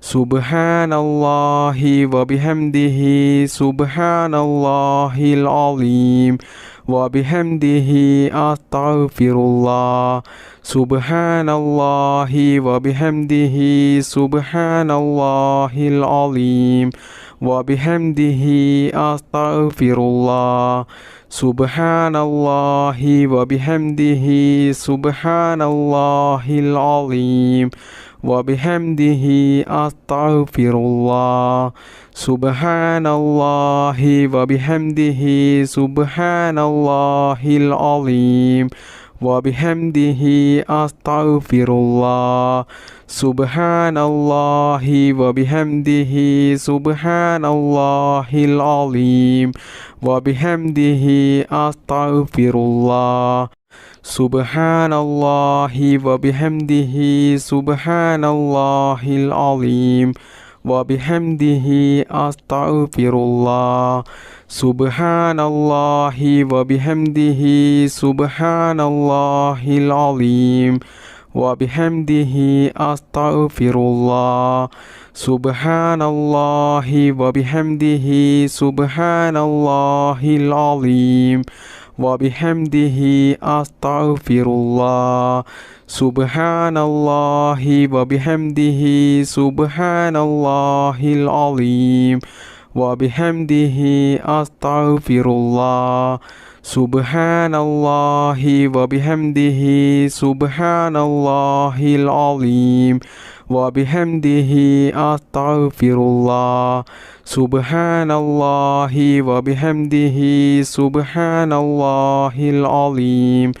Subhanallahi wa bihamdihi Subhanallahil azim wa bihamdihi astaghfirullah. Subhanallahi wa bihamdihi Subhanallahil azim wa bihamdihi astaghfirullah. Subhanallahi wa bihamdihi Subhanallahil azim wa bihamdihi astaghfirullah. Subhanallahi wa bihamdihi Subhanallahil azim wa bihamdihi astaghfirullah. Subhanallahi wa bihamdihi Subhanallahil azim wa bihamdihi astaghfirullah. Subhanallahi wa bihamdihi Subhanallahil azim wa bihamdihi astaghfirullah. Subhanallahi wa bihamdihi Subhanallahil azim wa bihamdihi astaghfirullah. Subhanallahi wa bihamdihi Subhanallahil azim wa bihamdihi astaghfirullah. Subhanallahi wa bihamdihi Subhanallahil azim wa bihamdihi astaghfirullah. Subhanallahi wa bihamdihi Subhanallahil azim wa bihamdihi astaghfirullah. Subhanallahi wa bihamdihi Subhanallahil azim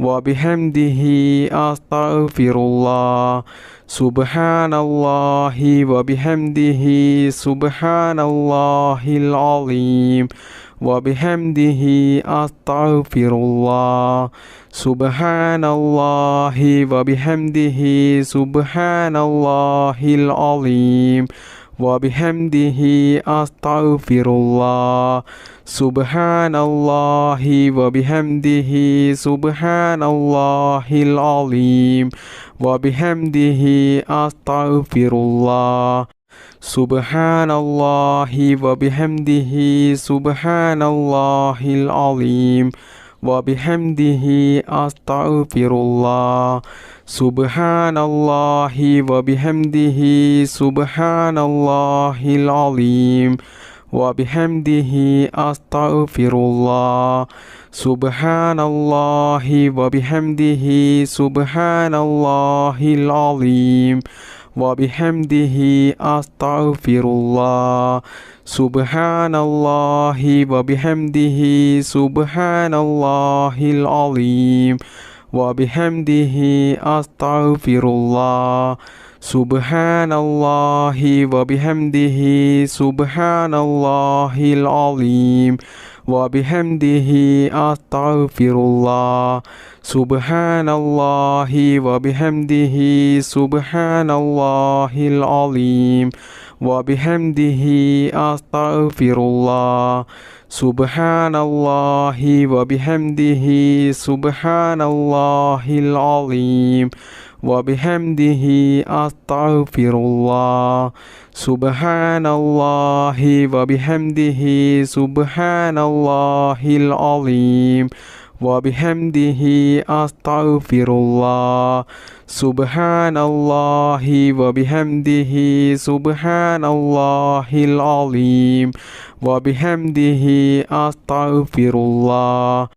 wa bihamdihi astaghfirullah. Subhanallahi wa bihamdihi Subhanallahil azim wa bihamdihi astaghfirullah. Subhanallahi wa bihamdihi Subhanallahil azim wa bihamdihi astaghfirullah. Subhanallahi wa bihamdihi Subhanallahil azim wa bihamdihi astaghfirullah. Subhanallahi wa bihamdihi Subhanallahil azim wa bihamdihi astaghfirullah. Subhanallahi wa bihamdihi Subhanallahil azim wa bihamdihi astaghfirullah. Subhanallahi wa bihamdihi Subhanallahil azim wa bihamdihi astaghfirullah. Subhanallahi wa bihamdihi Subhanallahil azim wa bihamdihi astaghfirullah. Subhanallahi wa bihamdihi Subhanallahil azim wa bihamdihi astaghfirullah. Subhanallahi wa bihamdihi Subhanallahil azim wa bihamdihi astaghfirullah. Subhanallahi wa bihamdihi Subhanallahil azim wa bihamdihi astaghfirullah. Subhanallahi wa bihamdihi Subhanallahil azim wa bihamdihi astaghfirullah. Subhanallahi wa bihamdihi Subhanallahil azim wa bihamdihi astaghfirullah.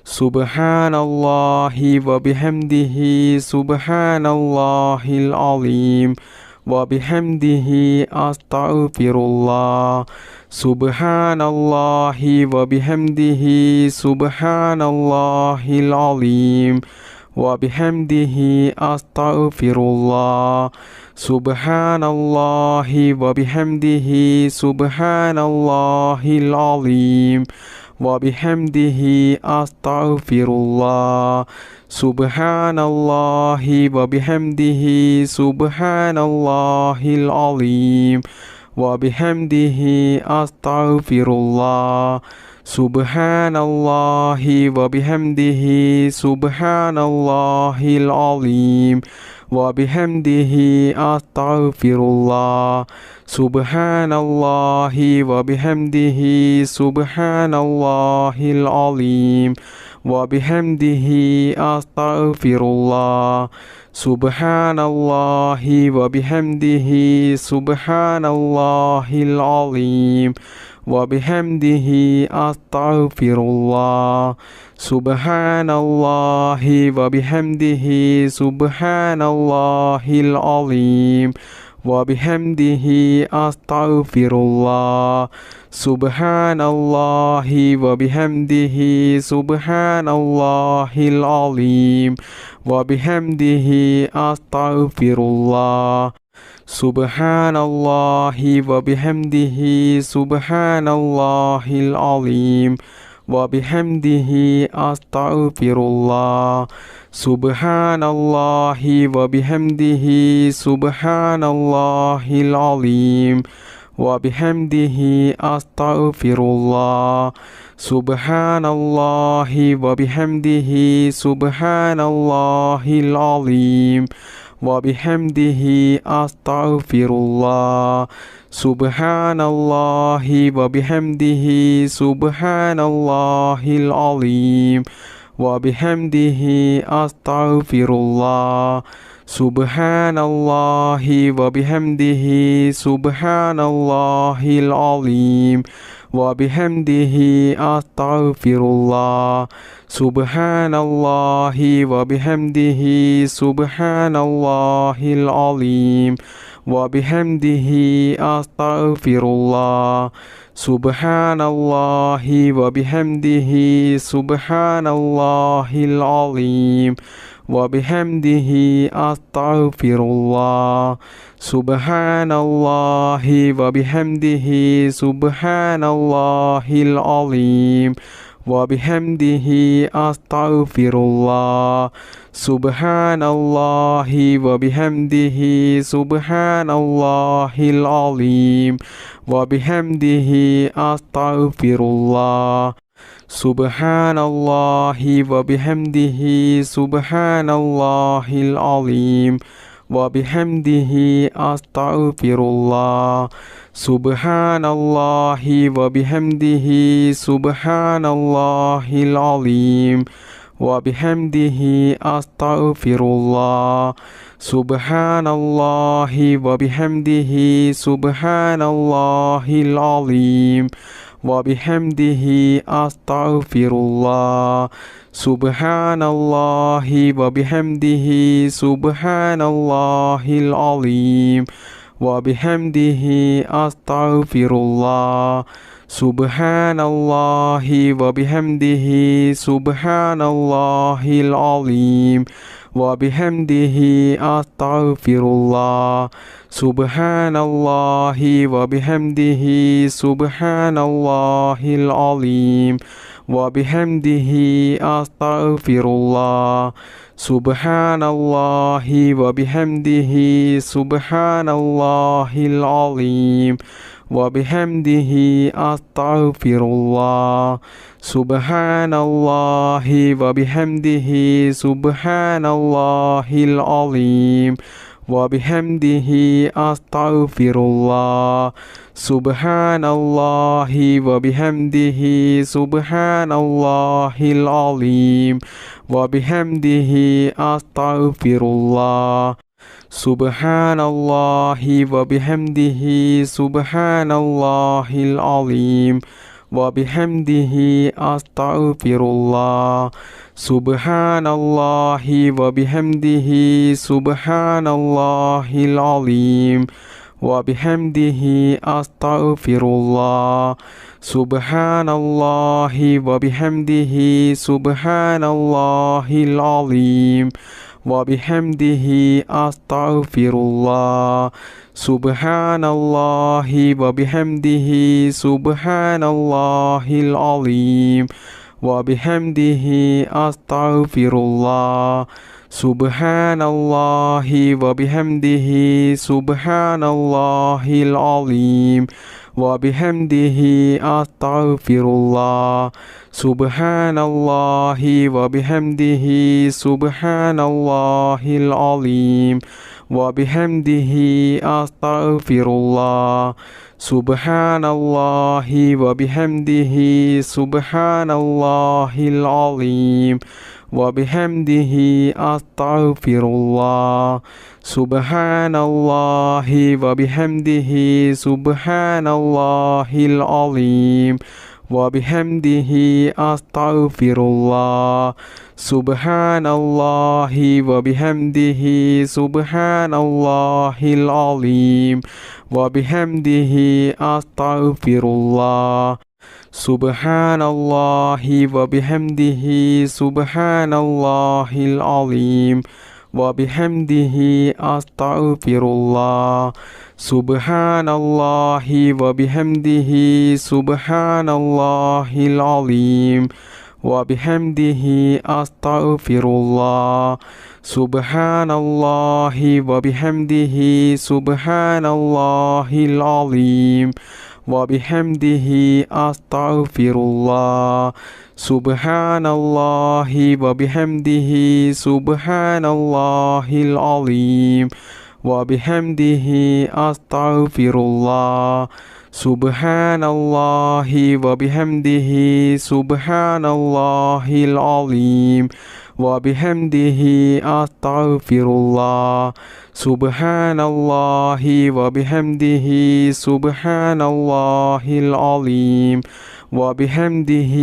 Subhanallahi wa bihamdihi Subhanallahil azim wa bihamdihi astaghfirullah. Subhanallahi wa bihamdihi Subhanallahil azim wa bihamdihi astaghfirullah. Subhanallahi wa bihamdihi Subhanallahil azim wa bihamdihi astaghfirullah. Subhanallahi wa bihamdihi Subhanallahil azim wa bihamdihi astaghfirullah. سبحان الله وبحمده سبحان الله العظيم وبحمده أستغفر الله سبحان الله وبحمده سبحان الله العظيم وبحمده أستغفر الله سبحان الله وبحمده سبحان الله العظيم وبحمده أستغفر الله سبحان الله وبحمده سبحان الله العظيم وبحمده أستغفر الله سبحان الله وبحمده سبحان الله العظيم وبحمده أستغفر الله سبحان الله وبحمده سبحان الله العظيم وبحمده أستغفر الله سبحان الله وبحمده سبحان الله العظيم وبحمده أستغفر الله سبحان الله وبحمده سبحان الله العظيم وبحمده أستغفر الله سبحان الله وبحمده سبحان الله العظيم وبحمده أستغفر الله سبحان الله وبحمده سبحان الله العظيم وبحمده أستغفر الله سبحان الله وبحمده سبحان الله العظيم وبحمده أستغفر الله سبحان الله وبحمده سبحان الله العظيم وبحمده أستغفر الله سبحان الله وبحمده سبحان الله العظيم وبحمده أستغفر الله سبحان الله وبحمده سبحان الله العظيم وبحمده أستغفر الله سبحان الله وبحمده سبحان الله العظيم وبحمده أستغفر الله سبحان الله وبحمده سبحان الله العظيم وبحمده أستغفر الله سبحان الله وبحمده سبحان الله العظيم وبحمده أستغفر الله سبحان الله وبحمده سبحان الله العظيم وبحمده أستغفر الله سبحان الله وبحمده سبحان الله العظيم وبحمده أستغفر الله سبحان الله وبحمده سبحان الله العظيم وبحمده أستغفر الله سبحان الله وبحمده سبحان الله العظيم وبحمده أستغفر الله سبحان الله وبحمده سبحان الله العظيم وبحمده أستغفر الله سبحان الله وبحمده سبحان الله العظيم وبحمده أستغفر الله سبحان الله وبحمده سبحان الله العظيم وبحمده أستغفر الله سبحان الله وبحمده سبحان الله العظيم وبحمده أستغفر الله سبحان الله وبحمده سبحان الله العظيم وبحمده أستغفر الله سبحان الله وبحمده سبحان الله العظيم وبحمده أستغفر الله سبحان الله وبحمده سبحان الله العظيم وبحمده أستغفر الله سبحان الله وبحمده سبحان الله العظيم وبحمده أستغفر الله سبحان الله وبحمده سبحان الله العظيم وبحمده أستغفر الله سبحان الله وبحمده سبحان الله العظيم وبحمده أستغفر الله سبحان الله وبحمده سبحان الله العظيم وبحمده أستغفر الله سبحان الله وبحمده سبحان الله العظيم وبحمده أستغفر الله سبحان الله وبحمده سبحان الله العظيم وبحمده أستغفر الله سبحان الله وبحمده سبحان الله العظيم وبحمده أستغفر الله سبحان الله وبحمده سبحان الله العظيم وبحمده أستغفر الله سبحان الله وبحمده سبحان الله العظيم وبحمده أستغفر الله سبحان الله وبحمده سبحان الله العظيم وبحمده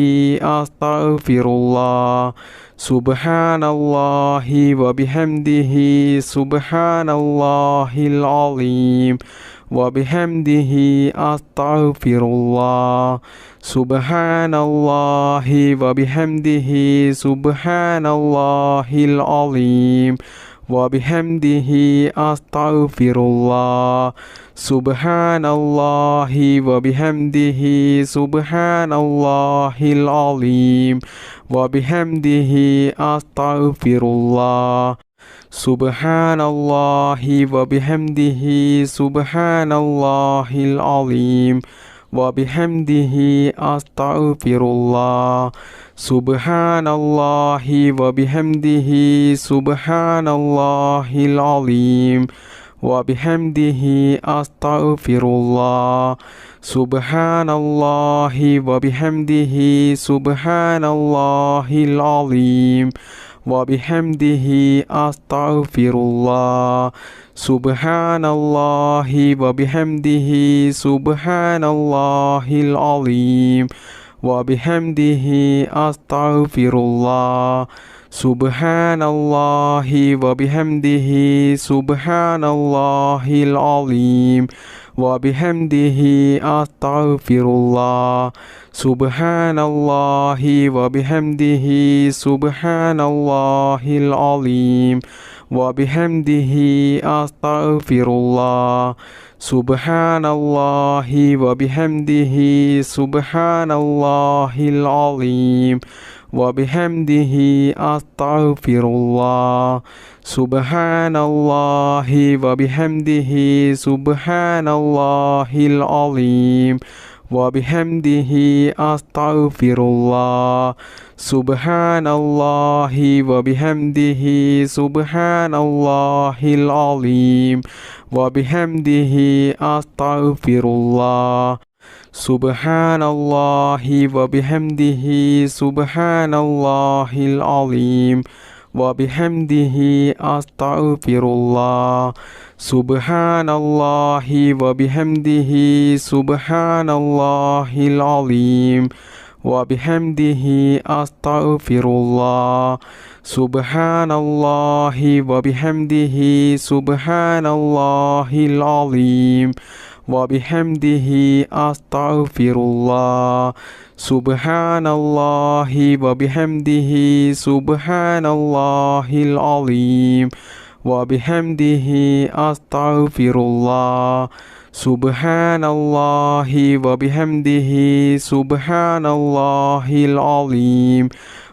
أستغفر الله سبحان الله وبحمده سبحان الله العظيم وبحمده أستغفر الله سبحان الله وبحمده سبحان الله العظيم وبحمده أستغفر الله سبحان الله وبحمده سبحان الله العظيم وبحمده أستغفر الله سبحان الله وبحمده سبحان الله العظيم وبحمده أستغفر الله سبحان الله وبحمده سبحان الله العظيم وبحمده أستغفر الله سبحان الله وبحمده سبحان الله العظيم وبحمده أستغفر الله سبحان الله وبحمده سبحان الله العظيم وبحمده أستغفر الله سبحان الله وبحمده سبحان الله العظيم وبحمده أستغفر الله سبحان الله وبحمده سبحان الله العظيم وبحمده أستغفر الله سبحان الله وبحمده سبحان الله العظيم وبحمده أستغفر الله سبحان الله وبحمده سبحان الله العظيم وبحمده أستغفر الله سبحان الله وبحمده سبحان الله العظيم وبحمده أستغفر الله سبحان الله وبحمده سبحان الله العظيم وبحمده أستغفر الله سبحان الله وبحمده سبحان الله العظيم وبحمده أستغفر الله سبحان الله وبحمده سبحان الله العظيم وبحمده أستغفر الله سبحان الله وبحمده سبحان الله العظيم وبحمده أستغفر الله سبحان الله وبحمده سبحان الله العظيم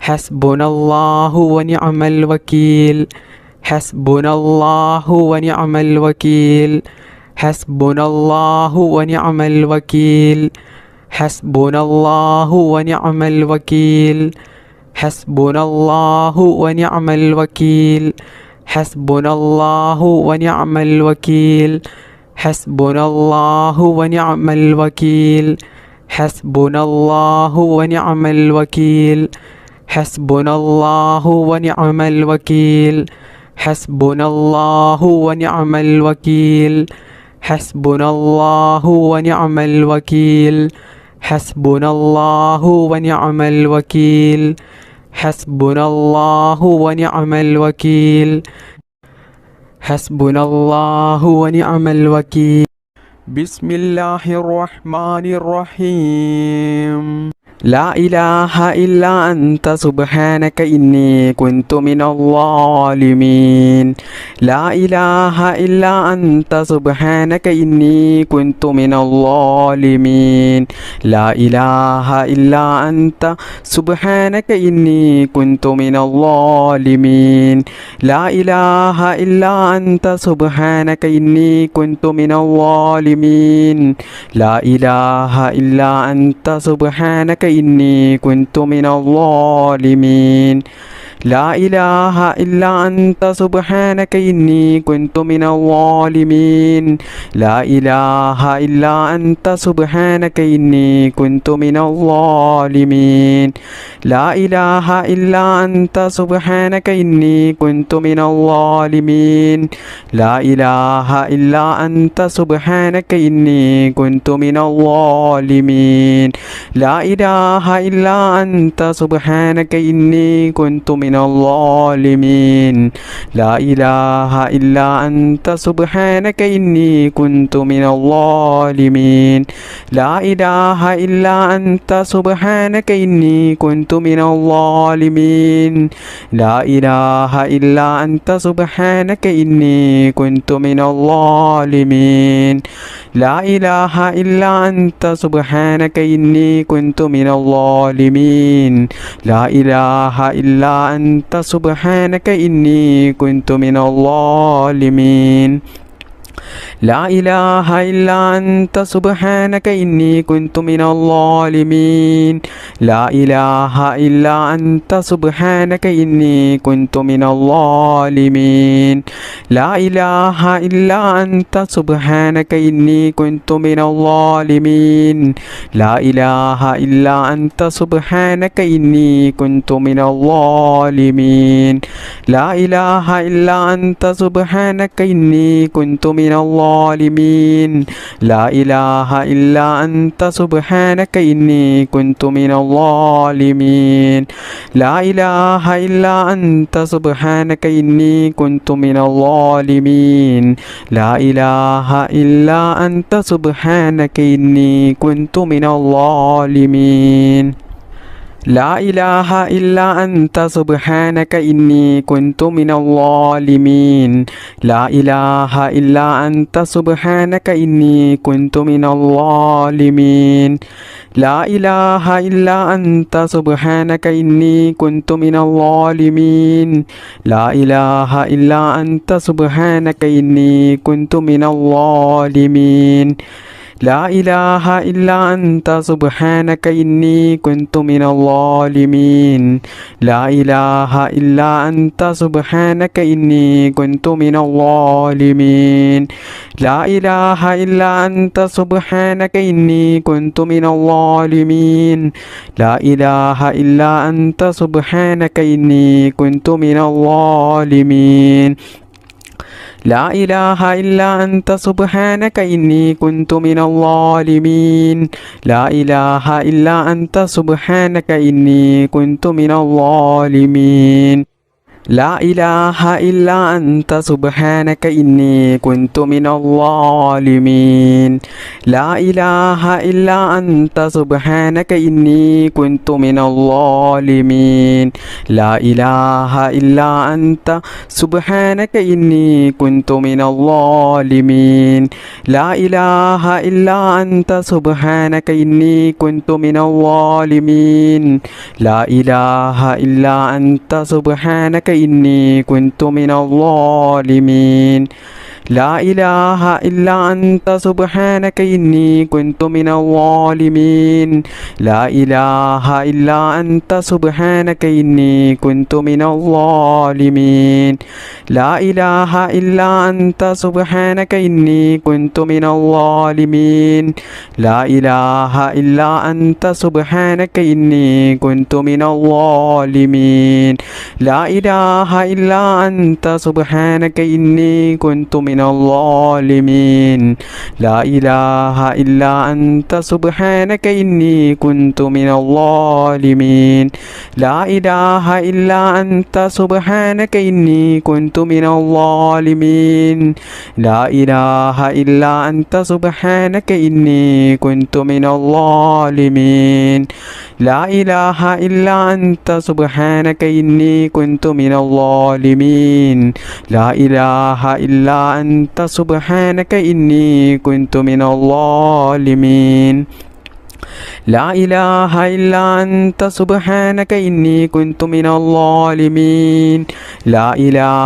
حسبنا الله ونعم الوكيل حسبنا الله ونعم الوكيل حسبنا الله ونعم الوكيل حسبنا الله ونعم الوكيل حسبنا الله ونعم الوكيل حسبنا الله ونعم الوكيل حسبنا الله ونعم الوكيل حسبنا الله ونعم الوكيل حسبنا الله ونعم الوكيل حسبنا الله ونعم الوكيل حسبنا الله ونعم الوكيل حسبنا الله ونعم الوكيل حسبنا الله ونعم الوكيل حسبنا الله ونعم الوكيل بسم الله الرحمن الرحيم لا إله إلا أنت سبحانك إني كنت من الظالمين لا إله إلا أنت سبحانك إني كنت من الظالمين لا إله إلا أنت سبحانك إني كنت من الظالمين لا إله إلا أنت سبحانك إني كنت من الظالمين لا إله إلا أنت سبحانك إني كنت من الظالمين لا إله إلا أنت سبحانك إني كنت من الظالمين لا إله إلا أنت سبحانك إني كنت من الظالمين لا إله إلا أنت سبحانك إني كنت من الظالمين لا إله إلا أنت سبحانك إني كنت من الظالمين لا إله إلا أنت سبحانك إني كنت من الظالمين لا إله إلا أنت سبحانك إني كنت من الظالمين لا إله إلا أنت سبحانك إني كنت من الظالمين لا إله إلا أنت سبحانك إني كنت من الظالمين لا إله إلا أنت سبحانك إني كنت من الظالمين لا إله إلا أنت سبحانك إني كنت من الظالمين لا إله إلا أنت سبحانك إني كنت من الظالمين لا إله إلا أنت سبحانك إني كنت من الظالمين لا إله إلا أنت سبحانك إني كنت من الظالمين لا إله إلا أنت سبحانك إني كنت من الظالمين لا إله إلا أنت سبحانك إني كنت من الظالمين لا إله إلا أنت سبحانك إني كنت من الظالمين لا إله إلا أنت سبحانك إني كنت من الظالمين لا إله إلا أنت سبحانك إني كنت من الظالمين لا إله إلا أنت سبحانك إني كنت من الظالمين لا إله إلا أنت سبحانك إني كنت من الظالمين لا إله إلا أنت سبحانك إني كنت من الظالمين لا إله إلا أنت سبحانك إني كنت من الظالمين لا إله إلا أنت سبحانك إني كنت من الظالمين لا إله إلا أنت سبحانك إني كنت من الظالمين لا إله إلا أنت سبحانك إني كنت من الظالمين لا إله إلا أنت سبحانك إني كنت من الظالمين لا إله إلا أنت سبحانك إني كنت من الظالمين لا إله إلا أنت سبحانك إني كنت من الظالمين لا إله إلا أنت سبحانك إني كنت من الظالمين لا إله إلا أنت سبحانك إني كنت من الظالمين لا إله إلا أنت سبحانك إني كنت من الظالمين لا إله إلا أنت سبحانك إني كنت من الظالمين لا إله إلا أنت سبحانك إني كنت من الظالمين لا إله إلا أنت سبحانك إني كنت من الظالمين لا إله إلا أنت سبحانك إني كنت من الظالمين لا إله إلا أنت سبحانك إني كنت من الظالمين لا إله إلا أنت سبحانك إني كنت من الظالمين لا إله إلا أنت سبحانك إني كنت من الظالمين لا إله إلا أنت سبحانك إني كنت من الظالمين لا إله إلا أنت سبحانك إني كنت من الظالمين لا إله إلا أنت سبحانك إني كنت من الظالمين لا إله إلا أنت سبحانك إني كنت من الظالمين لا إله إلا أنت سبحانك إني كنت من الظالمين لا إله إلا أنت سبحانك إني كنت من الظالمين لا إله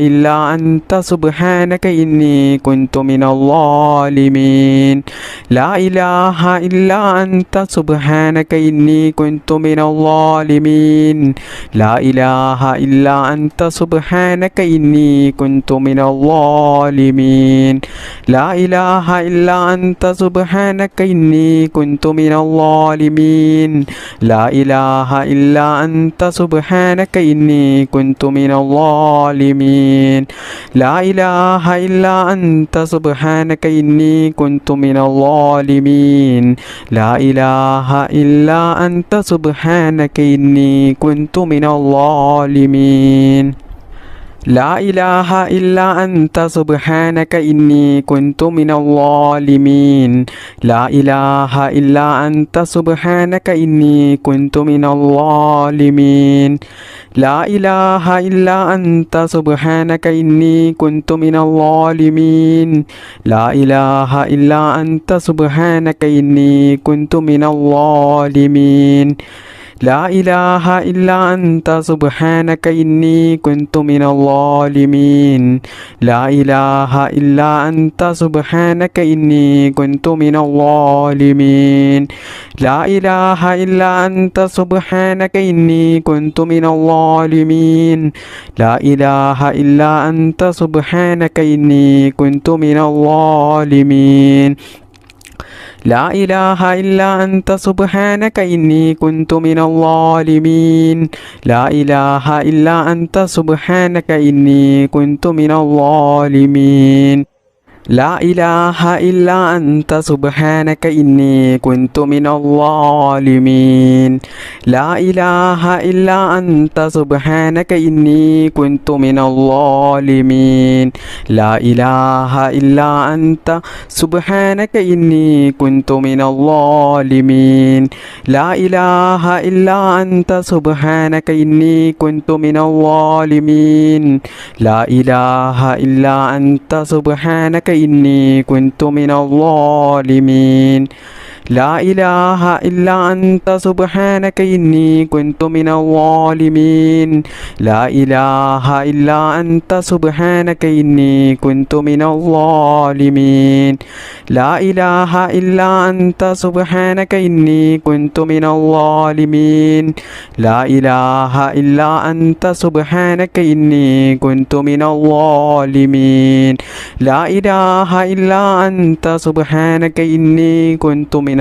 إلا أنت سبحانك إني كنت من الظالمين لا إله إلا أنت سبحانك إني كنت من الظالمين لا إله إلا أنت سبحانك إني كنت من الظالمين لا إله إلا أنت سبحانك إني كنت من الظالمين لا إله إلا أنت سبحانك إني كنت من الظالمين لا إله إلا أنت سبحانك إني كنت من الظالمين لا إله إلا أنت سبحانك إني كنت من الظالمين لا إله إلا أنت سبحانك إني كنت من الظالمين لا إله إلا أنت سبحانك إني كنت من الظالمين لا إله إلا أنت سبحانك إني كنت من الظالمين لا إله إلا أنت سبحانك إني كنت من الظالمين لا إله إلا أنت سبحانك إني كنت من الظالمين لا إله إلا أنت سبحانك إني كنت من الظالمين لا إله إلا أنت سبحانك إني كنت من الظالمين لا إله إلا أنت سبحانك إني كنت من الظالمين لا إله إلا أنت سبحانك إني كنت من الظالمين لا إله إلا أنت سبحانك إني كنت من الظالمين لا إله إلا أنت سبحانك إني كنت من الظالمين لا إله إلا أنت سبحانك إني كنت من الظالمين لا إله إلا أنت سبحانك إني كنت من الظالمين لا إله إلا أنت سبحانك إني كنت من الظالمين لا إله إلا أنت سبحانك إني كنت من الظالمين لا إله إلا أنت سبحانك إني كنت من الظالمين لا إله إلا أنت سبحانك إني كنت من الظالمين لا إله إلا أنت سبحانك إني كنت من الظالمين لا إله إلا أنت سبحانك إني كنت من الظالمين لا إله إلا أنت سبحانك إني كنت من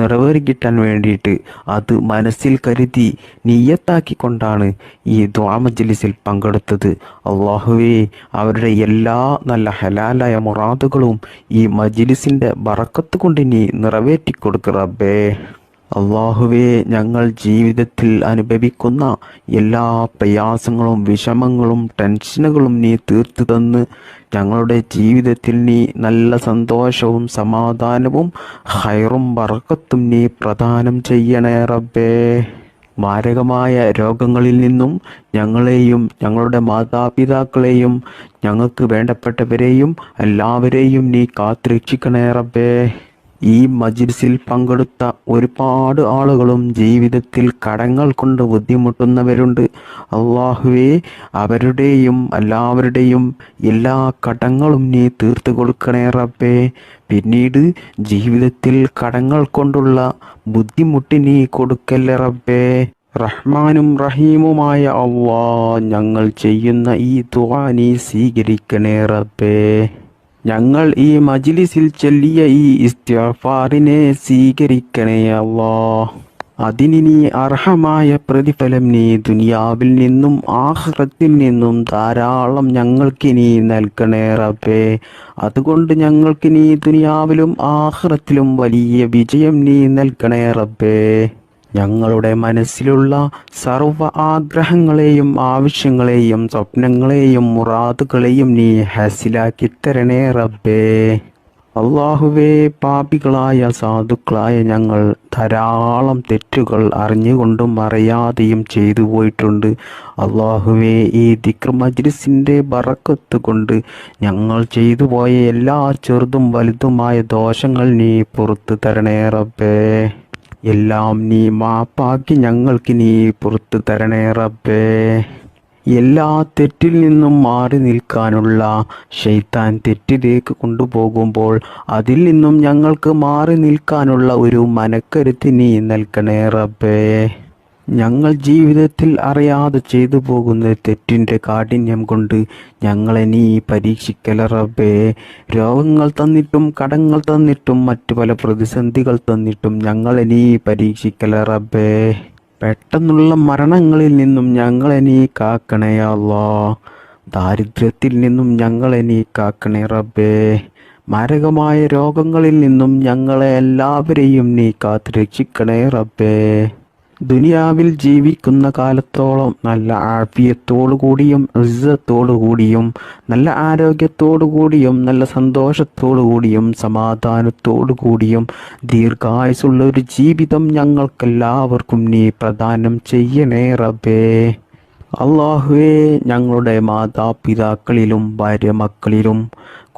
നിറവേറിക്കിട്ടാൻ വേണ്ടിയിട്ട് അത് മനസ്സിൽ കരുതി നിയ്യത്താക്കിക്കൊണ്ടാണ് ഈ ദുആ മജ്ലിസിൽ പങ്കെടുത്തത്. അള്ളാഹുവേ, അവരുടെ എല്ലാ നല്ല ഹലാലായ മുറാദുകളും ഈ മജ്ലിസിൻ്റെ ബറക്കത്ത് കൊണ്ട് നീ നിറവേറ്റിക്കൊടുക്കുക റബ്ബേ. അള്ളാഹുവേ, ഞങ്ങൾ ജീവിതത്തിൽ അനുഭവിക്കുന്ന എല്ലാ പ്രയാസങ്ങളും വിഷമങ്ങളും ടെൻഷനുകളും നീ തീർത്തു തന്ന് ഞങ്ങളുടെ ജീവിതത്തിൽ നീ നല്ല സന്തോഷവും സമാധാനവും ഹൈറും ബറക്കത്തും നീ പ്രദാനം ചെയ്യണേ റബ്ബേ. മാരകമായ രോഗങ്ങളിൽ നിന്നും ഞങ്ങളെയും ഞങ്ങളുടെ മാതാപിതാക്കളെയും ഞങ്ങൾക്ക് വേണ്ടപ്പെട്ടവരെയും എല്ലാവരെയും നീ കാത്തുരക്ഷിക്കണേ റബ്ബേ. ഈ മജ്ലിസിൽ പങ്കെടുത്ത ഒരുപാട് ആളുകളും ജീവിതത്തിൽ കടങ്ങൾ കൊണ്ട് ബുദ്ധിമുട്ടുന്നവരുണ്ട്. അള്ളാഹുവേ, അവരുടെയും എല്ലാവരുടെയും എല്ലാ കടങ്ങളും നീ തീർത്തു കൊടുക്കണേ റബ്ബേ. പിന്നീട് ജീവിതത്തിൽ കടങ്ങൾ കൊണ്ടുള്ള ബുദ്ധിമുട്ട് നീ കൊടുക്കല്ലേ റബ്ബേ. റഹ്മാനും റഹീമുമായ അല്ലാഹ്, ഞങ്ങൾ ചെയ്യുന്ന ഈ ദുആ നീ സ്വീകരിക്കണേ റബ്ബേ. ഞങ്ങൾ ഈ മജ്ലിസിൽ ചൊല്ലിയ ഈ ഇസ്തിഗ്ഫാറിനെ സ്വീകരിക്കണേ അല്ലാഹ്. അതിന് നീ അർഹമായ പ്രതിഫലം നീ ദുനിയാവിൽ നിന്നും ആഖിറത്തിൽ നിന്നും ധാരാളം ഞങ്ങൾക്ക് നീ നൽകണേ റബ്ബേ. അതുകൊണ്ട് ഞങ്ങൾക്ക് നീ ദുനിയാവിലും ആഖിറത്തിലും വലിയ വിജയം നീ നൽകണേ റബ്ബേ. ഞങ്ങളുടെ മനസ്സിലുള്ള സർവ്വ ആഗ്രഹങ്ങളെയും ആവശ്യങ്ങളെയും സ്വപ്നങ്ങളെയും മുറാദുകളെയും നീ ഹാസിലാക്കി തരണേ റബ്ബേ. അള്ളാഹുവേ, പാപികളായ സാധുക്കളായ ഞങ്ങൾ ധാരാളം തെറ്റുകൾ അറിഞ്ഞുകൊണ്ടും അറിയാതെയും ചെയ്തു പോയിട്ടുണ്ട്. അള്ളാഹുവേ, ഈ ദിക്ർ മജ്ലിസിൻ്റെ ബറക്കത്ത് കൊണ്ട് ഞങ്ങൾ ചെയ്തു പോയ എല്ലാ ചെറുതും വലുതുമായ ദോഷങ്ങൾ നീ പുറത്തു തരണേ റബ്ബേ. എല്ലാം നീ മാപ്പാക്കി ഞങ്ങൾക്ക് നീ പുറത്തു തരണേ റബ്ബേ. എല്ലാ തെറ്റിൽ നിന്നും മാറി നിൽക്കാനുള്ള ശൈത്താൻ തെറ്റിലേക്ക് കൊണ്ടുപോകുമ്പോൾ അതിൽ നിന്നും ഞങ്ങൾക്ക് മാറി നിൽക്കാനുള്ള ഒരു മനക്കരുത്ത് നീ നൽകണേ റബ്ബേ. ഞങ്ങൾ ജീവിതത്തിൽ അറിയാതെ ചെയ്തു പോകുന്ന തെറ്റിൻ്റെ കാഠിന്യം കൊണ്ട് ഞങ്ങളെ നീ പരീക്ഷിക്കല റബ്ബേ. രോഗങ്ങൾ തന്നിട്ടും കടങ്ങൾ തന്നിട്ടും മറ്റു പല പ്രതിസന്ധികൾ തന്നിട്ടും ഞങ്ങളെ നീ പരീക്ഷിക്കല റബ്ബേ. പെട്ടെന്നുള്ള മരണങ്ങളിൽ നിന്നും ഞങ്ങളെ നീ കാക്കണേ അല്ലാഹ്. ദാരിദ്ര്യത്തിൽ നിന്നും ഞങ്ങളെ നീ കാക്കണേ റബ്ബേ. മാരകമായ രോഗങ്ങളിൽ നിന്നും ഞങ്ങളെ എല്ലാവരെയും നീ കാത്തു രക്ഷിക്കണേ റബ്ബേ. ദുനിയാവിൽ ജീവിക്കുന്ന കാലത്തോളം നല്ല ആഫിയത്തോടു കൂടിയും ഇസ്സത്തോടു കൂടിയും നല്ല ആരോഗ്യത്തോടു കൂടിയും നല്ല സന്തോഷത്തോടു കൂടിയും സമാധാനത്തോടു കൂടിയും ദീർഘായുസുള്ള ഒരു ജീവിതം ഞങ്ങൾക്കെല്ലാവർക്കും നീ പ്രദാനം ചെയ്യണേ റബ്ബേ. അള്ളാഹുവേ, ഞങ്ങളുടെ മാതാപിതാക്കളിലും ഭാര്യ മക്കളിലും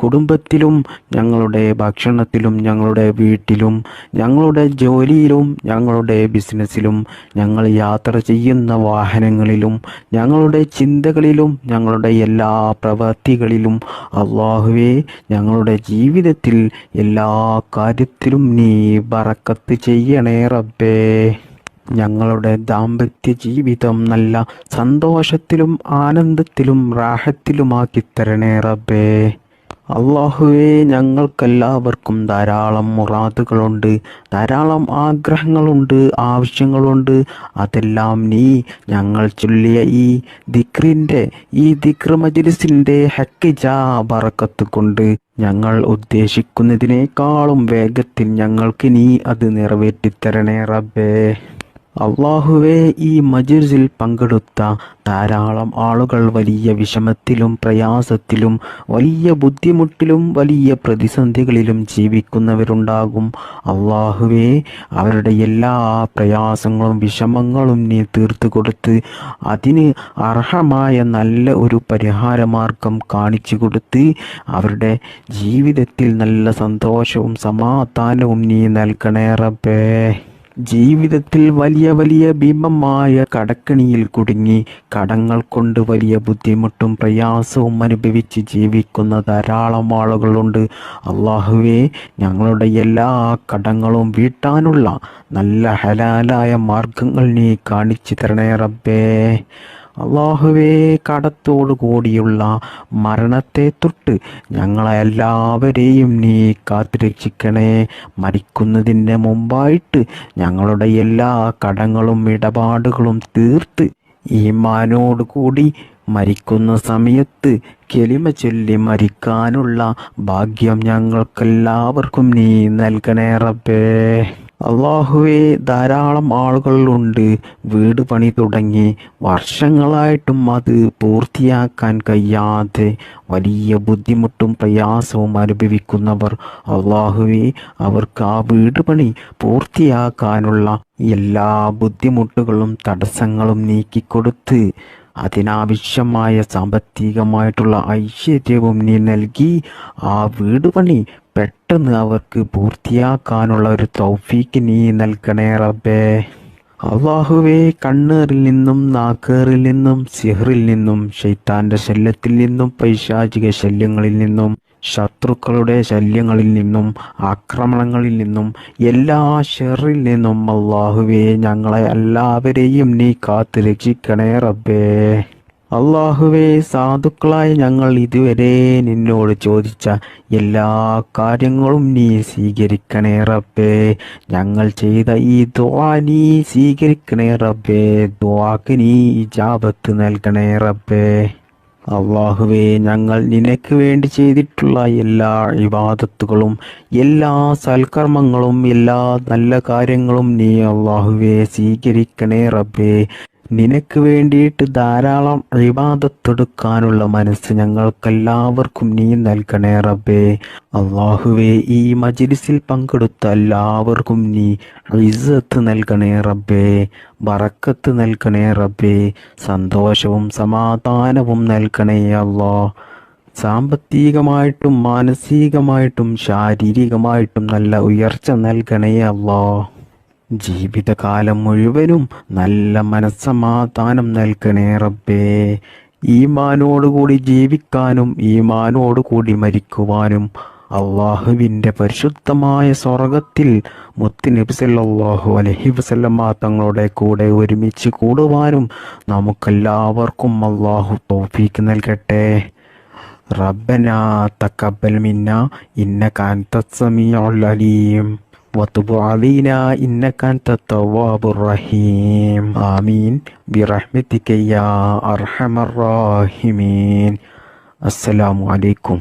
കുടുംബത്തിലും ഞങ്ങളുടെ ഭക്ഷണത്തിലും ഞങ്ങളുടെ വീട്ടിലും ഞങ്ങളുടെ ജോലിയിലും ഞങ്ങളുടെ ബിസിനസ്സിലും ഞങ്ങൾ യാത്ര ചെയ്യുന്ന വാഹനങ്ങളിലും ഞങ്ങളുടെ ചിന്തകളിലും ഞങ്ങളുടെ എല്ലാ പ്രവൃത്തികളിലും അല്ലാഹുവേ, ഞങ്ങളുടെ ജീവിതത്തിൽ എല്ലാ കാര്യത്തിലും നീ ബറക്കത്ത് ചെയ്യണേ റബ്ബേ. ഞങ്ങളുടെ ദാമ്പത്യ ജീവിതം നല്ല സന്തോഷത്തിലും ആനന്ദത്തിലും റാഹത്തിലുമാക്കി തരണേ റബ്ബേ. അള്ളാഹുവേ, ഞങ്ങൾക്കെല്ലാവർക്കും ധാരാളം മുറാദുകളുണ്ട്, ധാരാളം ആഗ്രഹങ്ങളുണ്ട്, ആവശ്യങ്ങളുണ്ട്. അതെല്ലാം നീ ഞങ്ങൾ ചൊല്ലിയ ഈ ദിക്ർ മജ്ലിസിൻ്റെ ഹക്കിജാ ബറക്കത്ത് കൊണ്ട് ഞങ്ങൾ ഉദ്ദേശിക്കുന്നതിനേക്കാളും വേഗത്തിൽ ഞങ്ങൾക്ക് നീ അത് നിറവേറ്റിത്തരണേ റബ്ബേ. അള്ളാഹുവേ, ഈ മജ്ലിസിൽ പങ്കെടുത്ത ധാരാളം ആളുകൾ വലിയ വിഷമത്തിലും പ്രയാസത്തിലും വലിയ ബുദ്ധിമുട്ടിലും വലിയ പ്രതിസന്ധികളിലും ജീവിക്കുന്നവരുണ്ടാകും. അള്ളാഹുവേ, അവരുടെ എല്ലാ പ്രയാസങ്ങളും വിഷമങ്ങളും നീ തീർത്തു കൊടുത്ത് അതിന് അർഹമായ നല്ല ഒരു പരിഹാരമാർഗം കാണിച്ചു കൊടുത്ത് അവരുടെ ജീവിതത്തിൽ നല്ല സന്തോഷവും സമാധാനവും നീ നൽകണേ റബ്ബേ. ജീവിതത്തിൽ വലിയ വലിയ ഭീമമായ കടക്കണിയിൽ കുടുങ്ങി കടങ്ങൾ കൊണ്ട് വലിയ ബുദ്ധിമുട്ടും പ്രയാസവും അനുഭവിച്ച് ജീവിക്കുന്ന ധാരാളം ആളുകളുണ്ട്. അള്ളാഹുവേ, ഞങ്ങളുടെ എല്ലാ കടങ്ങളും വീട്ടാനുള്ള നല്ല ഹലാലായ മാർഗങ്ങൾ നീ കാണിച്ചു തരണേ റബ്ബേ. അള്ളാഹുവേ, കടത്തോടു കൂടിയുള്ള മരണത്തെ തൊട്ട് ഞങ്ങളെല്ലാവരെയും നീ കാത്തുരക്ഷിക്കണേ. മരിക്കുന്നതിന് മുമ്പായിട്ട് ഞങ്ങളുടെ എല്ലാ കടങ്ങളും ഇടപാടുകളും തീർത്ത് ഈമാനോട് കൂടി മരിക്കുന്ന സമയത്ത് കെലിമ ചൊല്ലി മരിക്കാനുള്ള ഭാഗ്യം ഞങ്ങൾക്കെല്ലാവർക്കും നീ നൽകണേ റബ്ബേ. അള്ളാഹുവേ, ധാരാളം ആളുകളുണ്ട് വീട് പണി തുടങ്ങി വർഷങ്ങളായിട്ടും അത് പൂർത്തിയാക്കാൻ കഴിയാതെ വലിയ ബുദ്ധിമുട്ടും പ്രയാസവും അനുഭവിക്കുന്നവർ. അള്ളാഹുവേ, അവർക്ക് ആ വീട് പണി പൂർത്തിയാക്കാനുള്ള എല്ലാ ബുദ്ധിമുട്ടുകളും തടസ്സങ്ങളും നീക്കിക്കൊടുത്ത് അതിനാവശ്യമായ സാമ്പത്തികമായിട്ടുള്ള ഐശ്വര്യവും നീ നൽകി ആ വീട് പണി പെട്ടെന്ന് അവർക്ക് പൂർത്തിയാക്കാനുള്ള ഒരു തൗഫീക്ക് നീ നൽകണേ റബ്ബേ. അള്ളാഹുവേ, കണ്ണേറിൽ നിന്നും നാക്കേറിൽ നിന്നും സിഹറിൽ നിന്നും ശൈത്താന്റെ ശല്യത്തിൽ നിന്നും പൈശാചിക ശല്യങ്ങളിൽ നിന്നും ശത്രുക്കളുടെ ശല്യങ്ങളിൽ നിന്നും ആക്രമണങ്ങളിൽ നിന്നും എല്ലാ ഷെറിൽ നിന്നും അള്ളാഹുവേ, ഞങ്ങളെ എല്ലാവരെയും നീ കാത്തു രക്ഷിക്കണേ റബ്ബേ. അള്ളാഹുവേ, സാധുക്കളായ ഞങ്ങൾ ഇതുവരെ നിന്നോട് ചോദിച്ച എല്ലാ കാര്യങ്ങളും നീ സ്വീകരിക്കണേ റബ്ബേ. ഞങ്ങൾ ചെയ്ത ഈ ദുആ നീ സ്വീകരിക്കണേ റബ്ബേ. ദുആക്ക് നീ ഇജാബത്ത് നൽകണേ റബ്ബേ. അള്ളാഹുവേ, ഞങ്ങൾ നിനക്ക് വേണ്ടി ചെയ്തിട്ടുള്ള എല്ലാ ഇബാദത്തുകളും എല്ലാ സൽക്കർമ്മങ്ങളും എല്ലാ നല്ല കാര്യങ്ങളും നീ അള്ളാഹുവേ സ്വീകരിക്കണേ റബ്ബേ. നിനക്ക് വേണ്ടിയിട്ട് ധാരാളം ഇബാദത്തെടുക്കാനുള്ള മനസ്സ് ഞങ്ങൾക്കെല്ലാവർക്കും നീ നൽകണേ റബ്ബേ. അള്ളാഹുവേ, ഈ മജ്ലിസിൽ പങ്കെടുത്ത എല്ലാവർക്കും നീ ഇസ്സത്ത് നൽകണേ റബ്ബേ, ബറക്കത്ത് നൽകണേ റബ്ബേ, സന്തോഷവും സമാധാനവും നൽകണേ അല്ലാ. സാമ്പത്തികമായിട്ടും മാനസികമായിട്ടും ശാരീരികമായിട്ടും നല്ല ഉയർച്ച നൽകണേ അല്ലാ. ജീവിതകാലം മുഴുവനും നല്ല മനസ്സമാധാനം നൽകണേ റബ്ബേ. ഈമാനോടുകൂടി ജീവിക്കാനും ഈമാനോടുകൂടി മരിക്കുവാനും അള്ളാഹുവിൻ്റെ പരിശുദ്ധമായ സ്വർഗത്തിൽ മുത്ത് നബി സല്ലല്ലാഹു അലൈഹി വസല്ലമ തങ്ങളുടെ കൂടെ ഒരുമിച്ച് കൂടുവാനും നമുക്കെല്ലാവർക്കും അള്ളാഹു തൗഫീക്ക് നൽകട്ടെ. റബ്ബനാ തഖബ്ബൽ മിന്നാ ഇന്നക അൻതസ് സമീഉൽ അലീം وتب علينا إنك أنت التواب الرحيم آمين برحمتك يا أرحم الراحمين. السلام عليكم.